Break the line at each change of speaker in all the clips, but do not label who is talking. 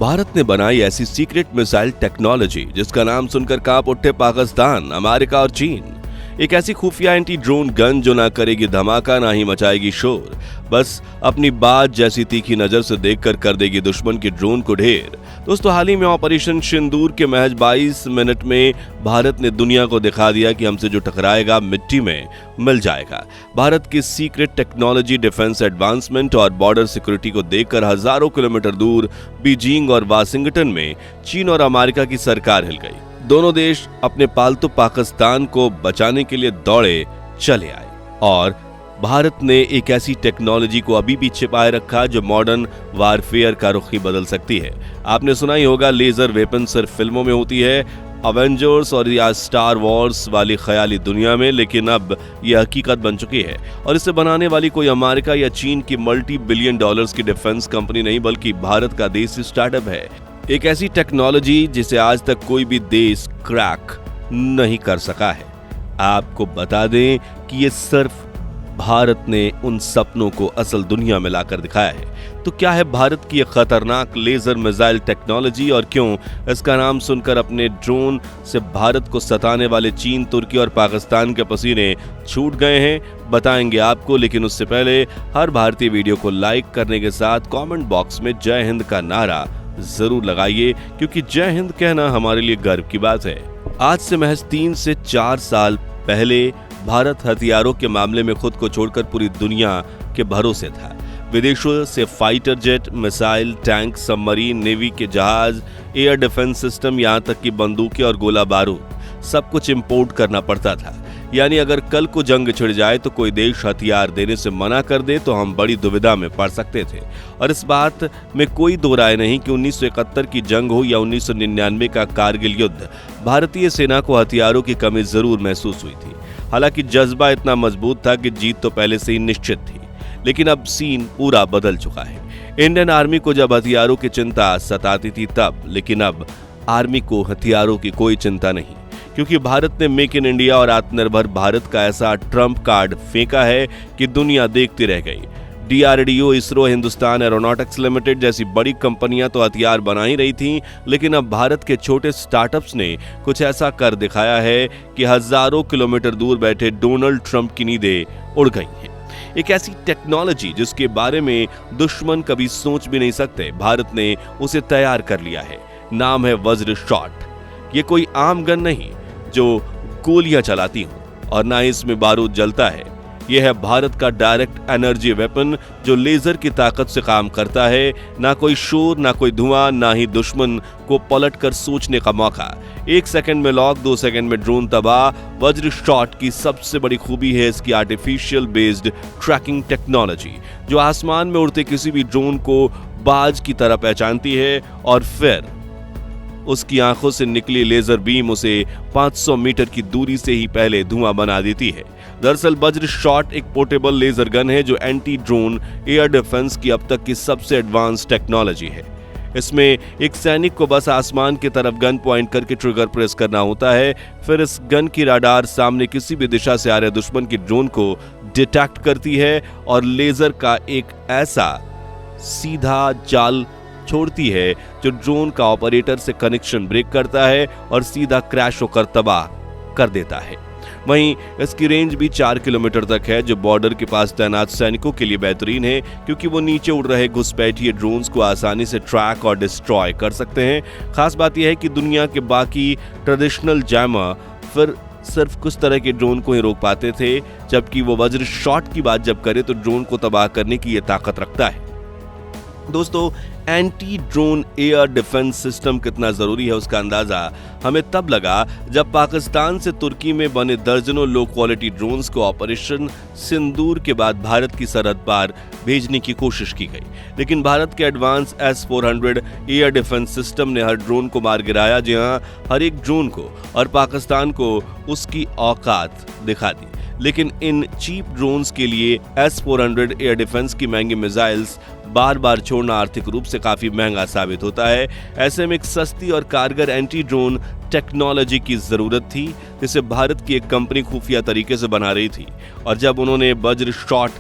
भारत ने बनाई ऐसी सीक्रेट मिसाइल टेक्नोलॉजी जिसका नाम सुनकर कांप उठे पाकिस्तान, अमेरिका और चीन। एक ऐसी खुफिया एंटी ड्रोन गन जो ना करेगी धमाका ना ही मचाएगी शोर, बस अपनी बात जैसी तीखी नजर से देखकर कर देगी दुश्मन के ड्रोन को ढेर। दोस्तों, हाल ही में ऑपरेशन सिंदूर के महज 22 मिनट में भारत ने दुनिया को दिखा दिया कि हमसे जो टकराएगा मिट्टी में मिल जाएगा। भारत की सीक्रेट टेक्नोलॉजी, डिफेंस एडवांसमेंट और बॉर्डर सिक्योरिटी को देखकर हजारों किलोमीटर दूर बीजिंग और वाशिंगटन में चीन और अमेरिका की सरकार हिल गई। दोनों देश अपने पालतू पाकिस्तान को बचाने के लिए दौड़े चले आए और भारत ने एक ऐसी टेक्नोलॉजी को अभी भी छिपाए रखा जो मॉडर्न वारफेयर का रुख ही बदल सकती है। आपने सुना ही होगा, लेजर वेपन सिर्फ फिल्मों में होती है, अवेंजर्स और या स्टार वॉर्स वाली ख्याली दुनिया में, लेकिन अब यह हकीकत बन चुकी है। और इसे बनाने वाली कोई अमेरिका या चीन की मल्टी बिलियन डॉलर्स की डिफेंस कंपनी नहीं, बल्कि भारत का देसी स्टार्टअप है। एक ऐसी टेक्नोलॉजी जिसे आज तक कोई भी देश क्रैक नहीं कर सका है। आपको बता दें कि ये सिर्फ भारत ने उन सपनों को असल दुनिया में लाकर दिखाया है। तो क्या है भारत की ये खतरनाक लेजर मिसाइल टेक्नोलॉजी और क्यों इसका नाम सुनकर अपने ड्रोन से भारत को सताने वाले चीन, तुर्की और पाकिस्तान के पसीने छूट गए हैं, बताएंगे आपको। लेकिन उससे पहले हर भारतीय वीडियो को लाइक करने के साथ कमेंट बॉक्स में जय हिंद का नारा जरूर लगाइए, क्योंकि जय हिंद कहना हमारे लिए गर्व की बात है। आज से महज 3 से 4 साल पहले भारत हथियारों के मामले में खुद को छोड़कर पूरी दुनिया के भरोसे था। विदेशों से fighter jet, missile, tank, submarine, navy के जहाज, एयर डिफेंस सिस्टम, यहाँ तक कि बंदूकें और गोला बारूद सब कुछ इंपोर्ट करना पड़ता था। यानी अगर कल को जंग छिड़ जाए तो कोई देश हथियार देने से मना कर दे तो हम बड़ी दुविधा में पड़ सकते थे। और इस बात में कोई दो राय नहीं कि 1971 की जंग हो या 1999 का कारगिल युद्ध, भारतीय सेना को हथियारों की कमी जरूर महसूस हुई थी। हालांकि जज्बा इतना मजबूत था कि जीत तो पहले से ही निश्चित थी। लेकिन अब सीन पूरा बदल चुका है। इंडियन आर्मी को जब हथियारों की चिंता सताती थी तब, लेकिन अब आर्मी को हथियारों की कोई चिंता नहीं, क्योंकि भारत ने मेक इन इंडिया और आत्मनिर्भर भारत का ऐसा ट्रम्प कार्ड फेंका है कि दुनिया देखती रह गई। DRDO, ISRO, Hindustan aeronautics limited जैसी बड़ी कंपनियां तो हथियार बना ही रही थीं, लेकिन अब भारत के छोटे स्टार्टअप्स ने कुछ ऐसा कर दिखाया है कि हजारों किलोमीटर दूर बैठे डोनाल्ड ट्रंप की नींदें उड़ गई हैं। एक ऐसी टेक्नोलॉजी जिसके बारे में दुश्मन कभी सोच भी नहीं सकते, भारत ने उसे तैयार कर लिया है। नाम है वज्र शॉट। ये कोई आम गन नहीं जो गोलियां चलाती हूं और ना इसमें बारूद जलता है। यह है भारत का डायरेक्ट एनर्जी वेपन जो लेजर की ताकत से काम करता है। ना कोई शोर, ना कोई धुआं, ना ही दुश्मन को पलट कर सोचने का मौका। 1 सेकंड में लॉक, 2 सेकंड में ड्रोन तबाह। वज्र शॉट की सबसे बड़ी खूबी है इसकी आर्टिफिशियल बेस्ड ट्रैकिंग टेक्नोलॉजी, जो आसमान में उड़ते किसी भी ड्रोन को बाज की तरह पहचानती है और फिर उसकी आंखों से निकली लेजर बीम उसे 500 मीटर की दूरी से ही पहले धुआं बना देती है। दरअसल वज्र शॉट एक पोर्टेबल लेजर गन है जो एंटी ड्रोन एयर डिफेंस की अब तक की सबसे एडवांस टेक्नोलॉजी है। इसमें एक सैनिक को बस आसमान की तरफ गन पॉइंट करके ट्रिगर प्रेस करना होता है। फिर इस गन की राडार सामने किसी भी दिशा से आ रहे दुश्मन की ड्रोन को डिटेक्ट करती है और लेजर का एक ऐसा सीधा जाल छोड़ती है जो ड्रोन का ऑपरेटर से कनेक्शन ब्रेक करता है और सीधा क्रैश होकर तबाह कर देता है। वहीं इसकी रेंज भी 4 किलोमीटर तक है, जो बॉर्डर के पास तैनात सैनिकों के लिए बेहतरीन है, क्योंकि वो नीचे उड़ रहे घुसपैठिए ड्रोन्स को आसानी से ट्रैक और डिस्ट्रॉय कर सकते हैं। खास बात यह है कि दुनिया के बाकी ट्रेडिशनल जैमर फिर सिर्फ कुछ तरह के ड्रोन को ही रोक पाते थे, जबकि वो वज्र शॉट की बात जब करे तो ड्रोन को तबाह करने की ये ताकत रखता है। दोस्तों, anti drone air defence system कितना जरूरी है उसका अंदाजा हमें तब लगा जब पाकिस्तान से तुर्की में बने दर्जनों लो क्वालिटी ड्रोन्स को ऑपरेशन सिंदूर के बाद भारत की सरहद पार भेजने की कोशिश की गई। लेकिन भारत के advance S-400 air defence system ने हर ड्रोन को मार गिराया, जी हां, हर एक ड्रोन को, और पाकिस्तान को उसकी औकात दिखा दी। लेकिन इन चीप ड्रोन्स के लिए S-400 एयर डिफेंस की महंगी मिसाइल्स बार बार छोड़ना आर्थिक रूप से काफी महंगा साबित होता है। ऐसे में एक सस्ती और कारगर एंटी ड्रोन टेक्नोलॉजी की जरूरत थी, जिसे भारत की एक कंपनी खुफिया तरीके से बना रही थी। और जब उन्होंने वज्र शॉट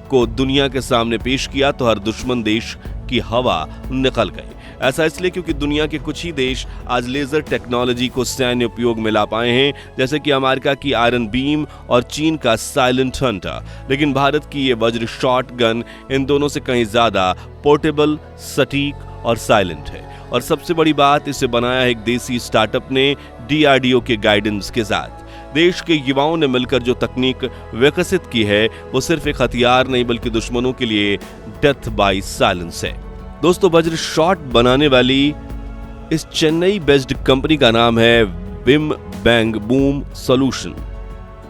को दुनिया के सामने पेश किया तो हर दुश्मन देश की हवा निकल गई। ऐसा इसलिए क्योंकि दुनिया के कुछ ही देश आज लेजर टेक्नोलॉजी को सैन्य उपयोग में ला पाए हैं, जैसे कि अमेरिका की आयरन बीम और चीन का साइलेंट हंटर। लेकिन भारत की ये वज्र शॉट गन इन दोनों से कहीं ज्यादा पोर्टेबल, सटीक और साइलेंट है। और सबसे बड़ी बात, इसे बनाया एक देसी स्टार्टअप ने DRDO के गाइडेंस के साथ। देश के युवाओं ने मिलकर जो तकनीक विकसित की है वो सिर्फ एक हथियार नहीं बल्कि दुश्मनों के लिए डेथ बाय साइलेंस है। दोस्तों, वज्र शॉट बनाने वाली इस चेन्नई बेस्ड कंपनी का नाम है विम बैंग बूम सॉल्यूशन,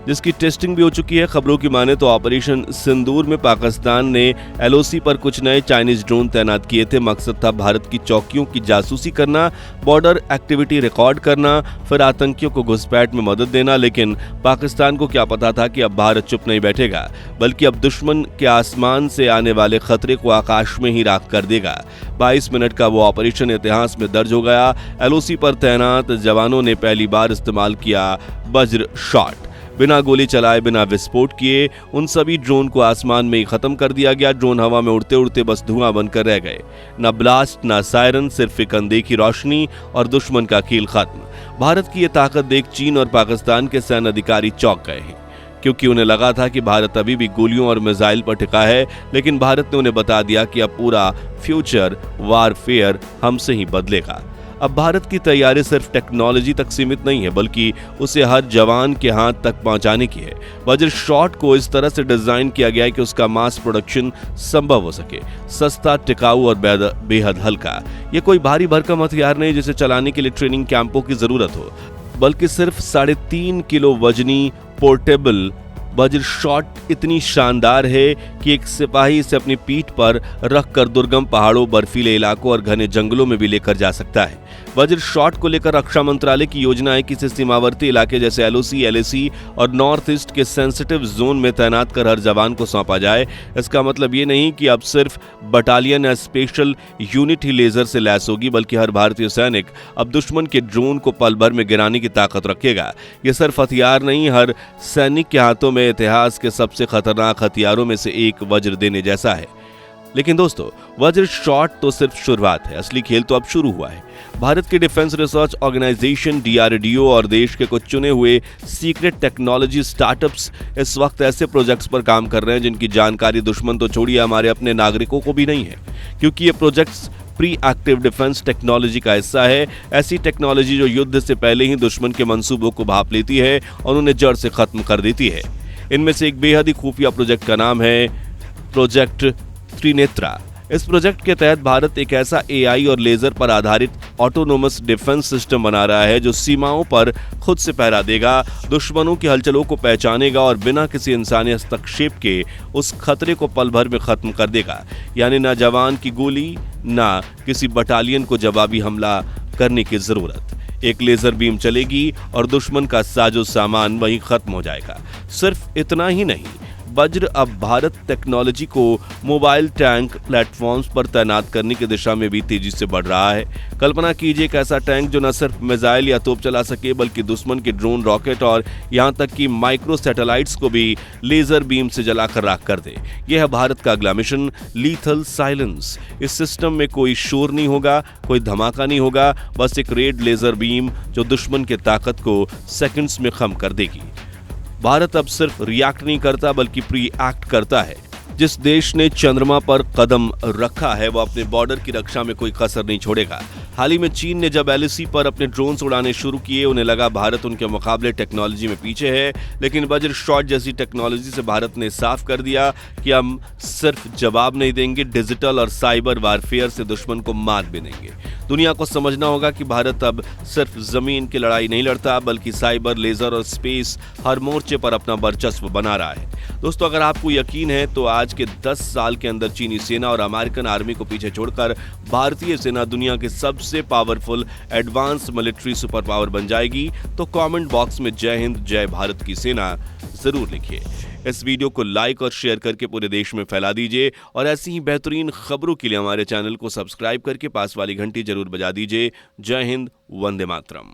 जिसकी टेस्टिंग भी हो चुकी है। खबरों की माने तो ऑपरेशन सिंदूर में पाकिस्तान ने LOC पर कुछ नए चाइनीज ड्रोन तैनात किए थे। मकसद था भारत की चौकियों की जासूसी करना, बॉर्डर एक्टिविटी रिकॉर्ड करना, फिर आतंकियों को घुसपैठ में मदद देना। लेकिन पाकिस्तान को क्या पता था कि अब भारत चुप नहीं बैठेगा, बल्कि अब दुश्मन के आसमान से आने वाले खतरे को आकाश में ही राख कर देगा। 22 मिनट का वो ऑपरेशन इतिहास में दर्ज हो गया। LOC पर तैनात जवानों ने पहली बार इस्तेमाल किया वज्र शॉट। बिना गोली चलाए, बिना विस्फोट किए उन सभी ड्रोन को आसमान में ही खत्म कर दिया गया। ड्रोन हवा में उड़ते उड़ते बस धुआं बनकर रह गए। न ब्लास्ट, न सायरन, सिर्फ एक अनदेखी रोशनी और दुश्मन का कील खत्म। भारत की ये ताकत देख चीन और पाकिस्तान के सैन्य अधिकारी चौंक गए हैं, क्योंकि उन्हें लगा था कि भारत अभी भी गोलियों और मिसाइल पर टिका है। लेकिन भारत ने उन्हें बता दिया कि अब पूरा फ्यूचर वारफेयर हमसे ही बदलेगा। अब भारत की तैयारी सिर्फ टेक्नोलॉजी तक सीमित नहीं है, बल्कि उसे हर जवान के हाथ तक पहुंचाने की है। वज्र शॉट को इस तरह से डिजाइन किया गया है कि उसका मास प्रोडक्शन संभव हो सके। सस्ता, टिकाऊ और बेहद हल्का। ये कोई भारी भरकम हथियार नहीं जिसे चलाने के लिए ट्रेनिंग कैंपों की जरूरत हो, बल्कि सिर्फ 3.5 किलो वजनी पोर्टेबल वज्र शॉट इतनी शानदार है कि एक सिपाही इसे अपनी पीठ पर रखकर दुर्गम पहाड़ों, बर्फीले इलाकों और घने जंगलों में भी लेकर जा सकता है। वज्र शॉट को लेकर रक्षा मंत्रालय की योजना है कि इसे सीमावर्ती इलाके जैसे LOC, LAC और नॉर्थ ईस्ट के सेंसिटिव जोन में तैनात कर हर जवान को सौंपा जाए। इसका मतलब ये नहीं कि अब सिर्फ बटालियन या स्पेशल यूनिट ही लेजर से लैस होगी, बल्कि हर भारतीय सैनिक अब दुश्मन के ड्रोन को पल भर में गिराने की ताकत रखेगा। ये सिर्फ हथियार नहीं, हर सैनिक के हाथों में इतिहास के सबसे खतरनाक हथियारों में से एक वज्र देने जैसा है। लेकिन दोस्तों, वज्र शॉट तो सिर्फ शुरुआत है, असली खेल तो अब शुरू हुआ है। भारत के डिफेंस रिसर्च ऑर्गेनाइजेशन DRDO और देश के कुछ चुने हुए सीक्रेट टेक्नोलॉजी स्टार्टअप्स इस वक्त ऐसे प्रोजेक्ट्स पर काम कर रहे हैं जिनकी जानकारी दुश्मन तो छोड़िए, हमारे अपने नागरिकों को भी नहीं है, क्योंकि ये projects pre active defence technology का हिस्सा है। ऐसी टेक्नोलॉजी जो युद्ध से पहले ही दुश्मन के मंसूबों को भांप लेती है और उन्हें जड़ से खत्म कर देती है। इनमें से एक बेहद ही खुफिया प्रोजेक्ट का नाम है प्रोजेक्ट त्रिनेत्रा। इस प्रोजेक्ट के तहत भारत एक ऐसा AI और लेजर पर आधारित ऑटोनोमस डिफेंस सिस्टम बना रहा है जो सीमाओं पर खुद से पहरा देगा, दुश्मनों की हलचलों को पहचानेगा और बिना किसी इंसानी हस्तक्षेप के उस खतरे को पल भर में खत्म कर देगा। यानी ना जवान की गोली, ना किसी बटालियन को जवाबी हमला करने की जरूरत। एक लेजर बीम चलेगी और दुश्मन का साजो सामान वहीं खत्म हो जाएगा। सिर्फ इतना ही नहीं, वज्र अब भारत टेक्नोलॉजी को मोबाइल टैंक प्लेटफॉर्म्स पर तैनात करने की दिशा में भी तेजी से बढ़ रहा है। कल्पना कीजिए एक ऐसा टैंक जो न सिर्फ मिसाइल या तोप चला सके, बल्कि दुश्मन के ड्रोन, रॉकेट और यहां तक कि माइक्रो सैटेलाइट्स को भी लेजर बीम से जलाकर राख कर दे। यह है भारत का अगला मिशन, लीथल साइलेंस। इस सिस्टम में कोई शोर नहीं होगा, कोई धमाका नहीं होगा, बस एक रेड लेजर बीम जो दुश्मन की ताकत को सेकंड्स में खत्म कर देगी। भारत अब सिर्फ रिएक्ट नहीं करता बल्कि प्री एक्ट करता है। जिस देश ने चंद्रमा पर कदम रखा है वो अपने बॉर्डर की रक्षा में कोई कसर नहीं छोड़ेगा। हाल ही में चीन ने जब LAC पर अपने ड्रोन्स उड़ाने शुरू किए, उन्हें लगा भारत उनके मुकाबले टेक्नोलॉजी में पीछे है, लेकिन वज्र शॉट जैसी टेक्नोलॉजी से भारत ने साफ कर दिया कि हम सिर्फ जवाब नहीं देंगे, डिजिटल और साइबर वारफेयर से दुश्मन को मात भी देंगे। दुनिया को समझना होगा कि भारत अब सिर्फ जमीन की लड़ाई नहीं लड़ता, बल्कि साइबर, लेजर और स्पेस हर मोर्चे पर अपना वर्चस्व बना रहा है। दोस्तों, अगर आपको यकीन है तो आज के 10 साल के अंदर चीनी सेना और अमेरिकन आर्मी को पीछे छोड़कर भारतीय सेना दुनिया की सबसे powerful advance military super power बन जाएगी। तो कमेंट बॉक्स में जय हिंद, जय भारत की सेना जरूर लिखिए। इस वीडियो को लाइक और शेयर करके पूरे देश में फैला दीजिए और ऐसी ही बेहतरीन खबरों के लिए हमारे चैनल को सब्सक्राइब करके पास वाली घंटी जरूर बजा दीजिए। जय हिंद, वंदे मातरम।